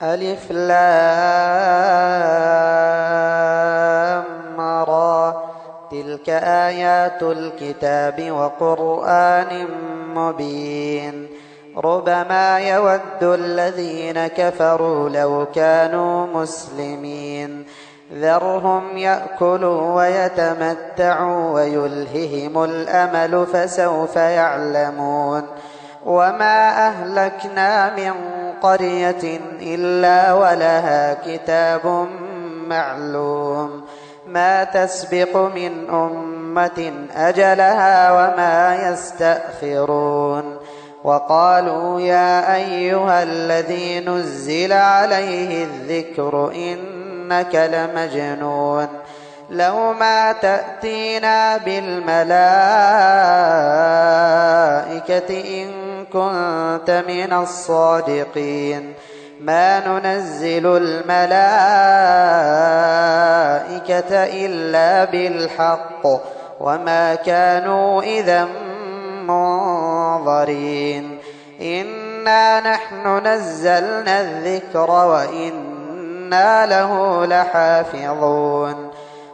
ألف لام را تلك آيات الكتاب وقرآن مبين ربما يود الذين كفروا لو كانوا مسلمين ذرهم يأكلوا ويتمتعوا ويلههم الأمل فسوف يعلمون وما أهلكنا من قرية إلا ولها كتاب معلوم ما تسبق من أمة أجلها وما يستأخرون وقالوا يا أيها الذي نزل عليه الذكر إنك لمجنون لو ما تأتينا بالملائكة إن كنت من الصادقين ما ننزل الملائكة إلا بالحق وما كانوا إذا منظرين إنا نحن نزلنا الذكر وإنا له لحافظون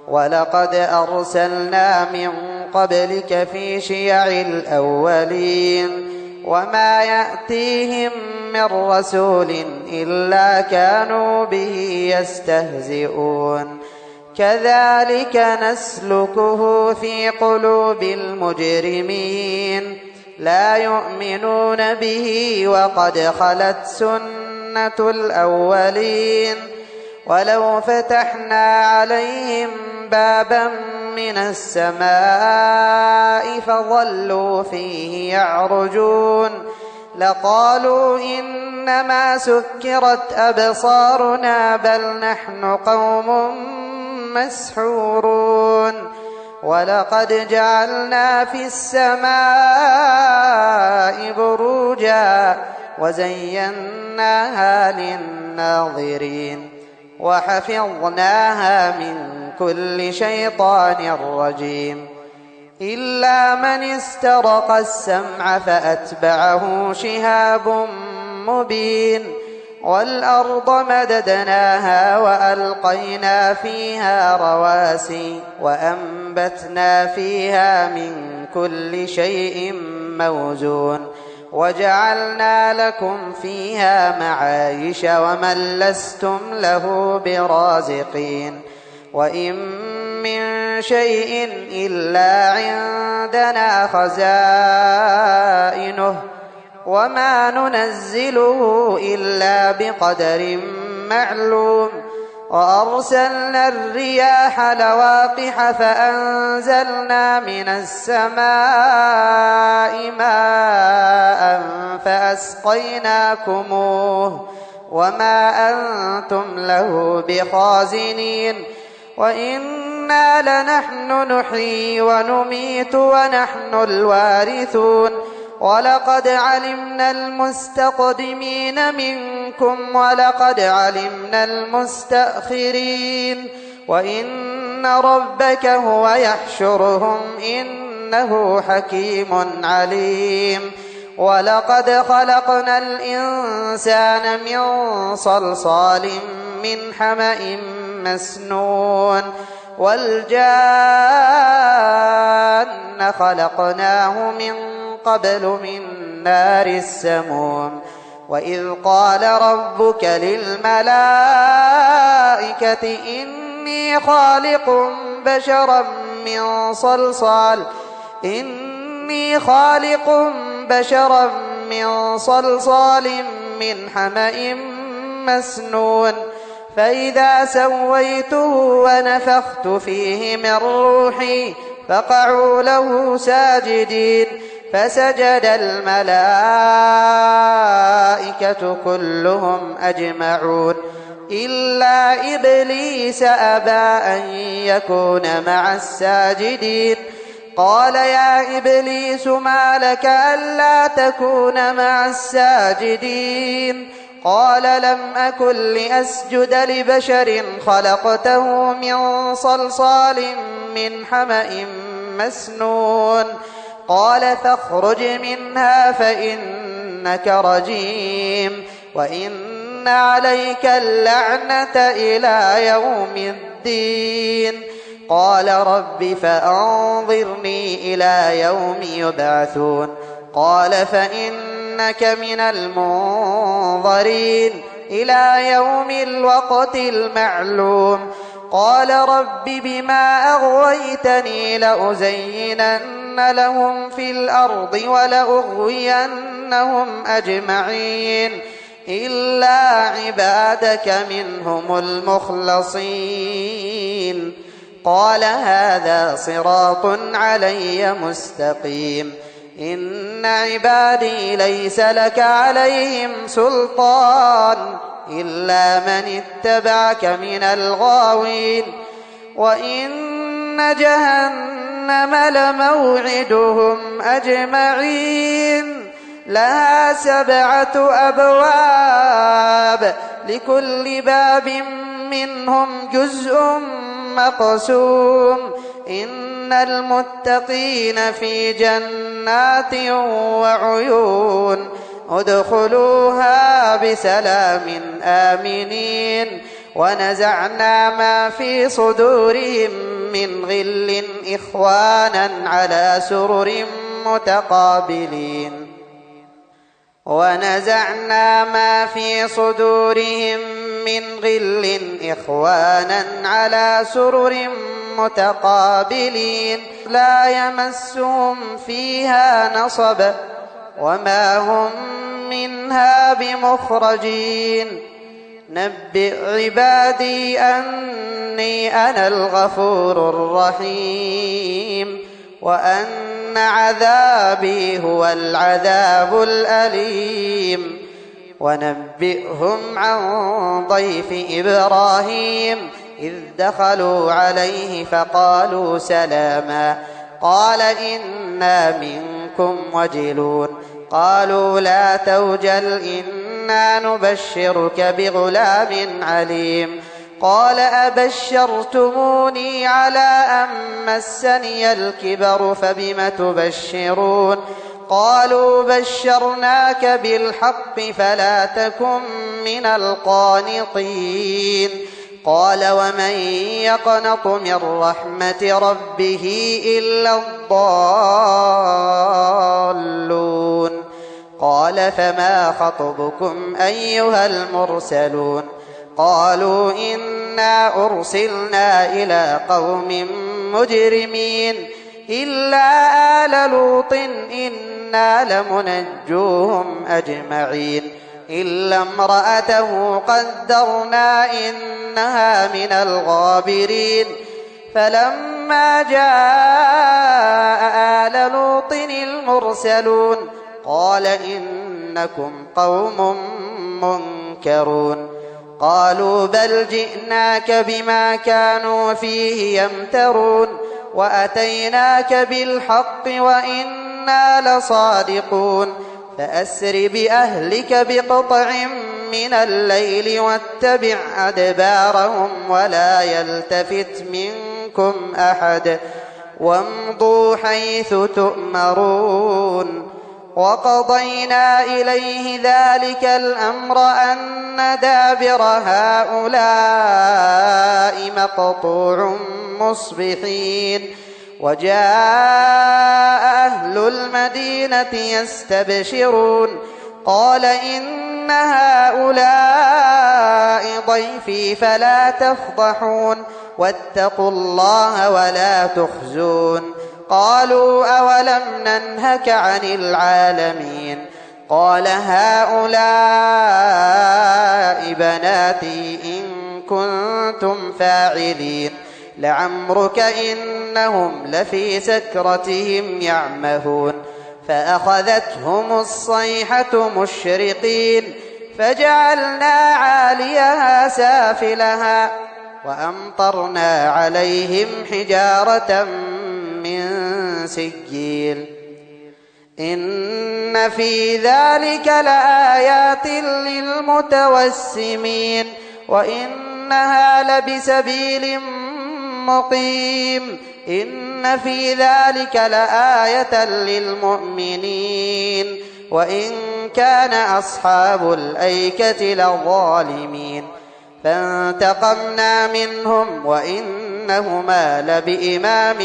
ولقد أرسلنا من قبلك في شيع الأولين وما يأتيهم من رسول إلا كانوا به يستهزئون كذلك نسلكه في قلوب المجرمين لا يؤمنون به وقد خلت سنة الأولين ولو فتحنا عليهم بابا من السماء فظلوا فيه يعرجون لقالوا إنما سكرت أبصارنا بل نحن قوم مسحورون ولقد جعلنا في السماء بروجا وزيناها للناظرين وحفظناها من كل شيطان رجيم إلا من استرق السمع فأتبعه شهاب مبين والأرض مددناها وألقينا فيها رواسي وأنبتنا فيها من كل شيء موزون وجعلنا لكم فيها معايش ومن لستم له برازقين وإن من شيء إلا عندنا خزائنه وما ننزله إلا بقدر معلوم وأرسلنا الرياح لواقح فأنزلنا من السماء ماء فأسقيناكموه وما أنتم له بخازنين وإنا لنحن نحيي ونميت ونحن الوارثون ولقد علمنا المستقدمين منكم ولقد علمنا المستأخرين وإن ربك هو يحشرهم إنه حكيم عليم ولقد خلقنا الإنسان من صلصال من حمأ مسنون والجان خلقناه من قبل من نار السموم وإذ قال ربك للملائكة إني خالق بشرا من صلصال من حمأ مسنون فإذا سويته ونفخت فيه من روحي فقعوا له ساجدين فسجد الملائكة كلهم أجمعون إلا إبليس أبى أن يكون مع الساجدين قال يا إبليس ما لك ألا تكون مع الساجدين قال لم أكن لأسجد لبشر خلقته من صلصال من حمأ مسنون قال فاخرج منها فإنك رجيم وإن إن عليك اللعنة إلى يوم الدين قال رب فأنظرني إلى يوم يبعثون قال فإنك من المنظرين إلى يوم الوقت المعلوم قال رب بما أغويتني لأزينن لهم في الأرض ولأغوينهم أجمعين إلا عبادك منهم المخلصين قال هذا صراط علي مستقيم إن عبادي ليس لك عليهم سلطان إلا من اتبعك من الغاوين وإن جهنم لموعدهم أجمعين لها 7 أبواب لكل باب منهم جزء مقسوم إن المتقين في جنات وعيون ادخلوها بسلام آمنين ونزعنا ما في صدورهم من غل إخوانا على سرر متقابلين ونزعنا ما في صدورهم من غل إخوانا على سرر متقابلين لا يمسهم فيها نصب وما هم منها بمخرجين نبئ عبادي أني أنا الغفور الرحيم وأن عذابي هو العذاب الأليم ونبئهم عن ضيف إبراهيم إذ دخلوا عليه فقالوا سلاما قال إنا منكم وجلون قالوا لا توجل إنا نبشرك بغلام عليم قال أبشرتموني على أن مسني الكبر فبم تبشرون قالوا بشرناك بالحق فلا تكن من القانطين قال ومن يقنط من رحمة ربه إلا الضالون قال فما خطبكم أيها المرسلون قالوا إنا أرسلنا إلى قوم مجرمين إلا آل لوط إنا لمنجوهم أجمعين إلا امرأته قدرنا إنها من الغابرين فلما جاء آل لوط المرسلون قال إنكم قوم منكرون قالوا بل جئناك بما كانوا فيه يمترون وأتيناك بالحق وإنا لصادقون فأسر بأهلك بقطع من الليل واتبع أدبارهم ولا يلتفت منكم أحد وامضوا حيث تؤمرون وقضينا إليه ذلك الأمر أن دابر هؤلاء مقطوع مصبحين وجاء أهل المدينة يستبشرون قال إن هؤلاء ضيفي فلا تفضحون واتقوا الله ولا تخزون قالوا أولم ننهك عن العالمين قال هؤلاء بناتي إن كنتم فاعلين لعمرك إنهم لفي سكرتهم يعمهون فأخذتهم الصيحة مشرقين فجعلنا عاليها سافلها وأمطرنا عليهم حجارة من سجيل إن في ذلك لآيات للمتوسمين وإنها لبسبيل مقيم إن في ذلك لآية للمؤمنين وإن كان أصحاب الأيكة لظالمين فانتقمنا منهم وإنهما لبإمام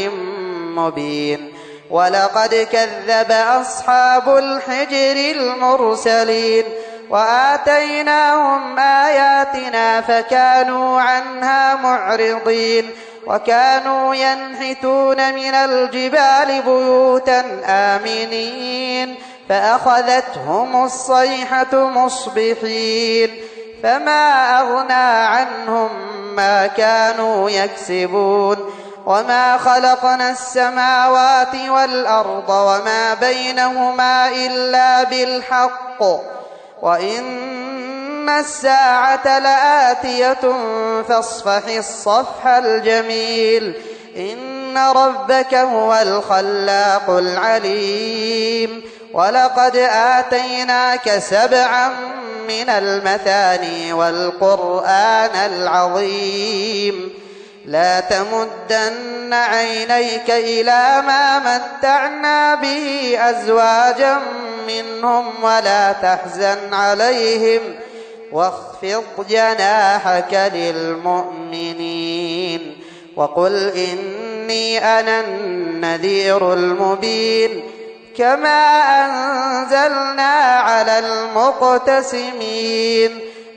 مبين ولقد كذب أصحاب الحجر المرسلين وآتيناهم آياتنا فكانوا عنها معرضين وكانوا ينحتون من الجبال بيوتا آمنين فأخذتهم الصيحة مصبحين فما أغنى عنهم ما كانوا يكسبون وما خلقنا السماوات والأرض وما بينهما إلا بالحق وإن الساعة لآتية فاصفح الصفح الجميل إن ربك هو الخلاق العليم ولقد آتيناك 7 من المثاني والقرآن العظيم لا تمدن عينيك إلى ما متعنا به أزواجا منهم ولا تحزن عليهم واخفض جناحك للمؤمنين وقل إني أنا النذير المبين كما أنزلنا على المقتسمين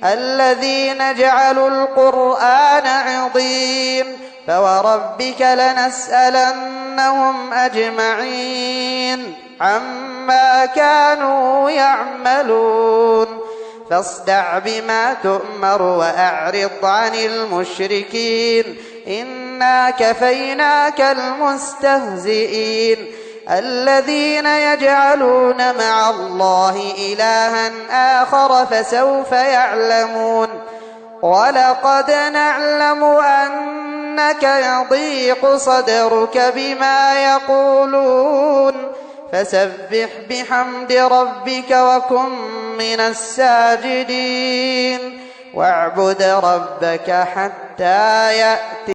الذين جعلوا القرآن عضين فوربك لنسألنهم أجمعين عما كانوا يعملون فاصدع بما تؤمر وأعرض عن المشركين إنا كفيناك المستهزئين الذين يجعلون مع الله إلها آخر فسوف يعلمون ولقد نعلم أنك يضيق صدرك بما يقولون فسبح بحمد ربك وكن من الساجدين واعبد ربك حتى يأتي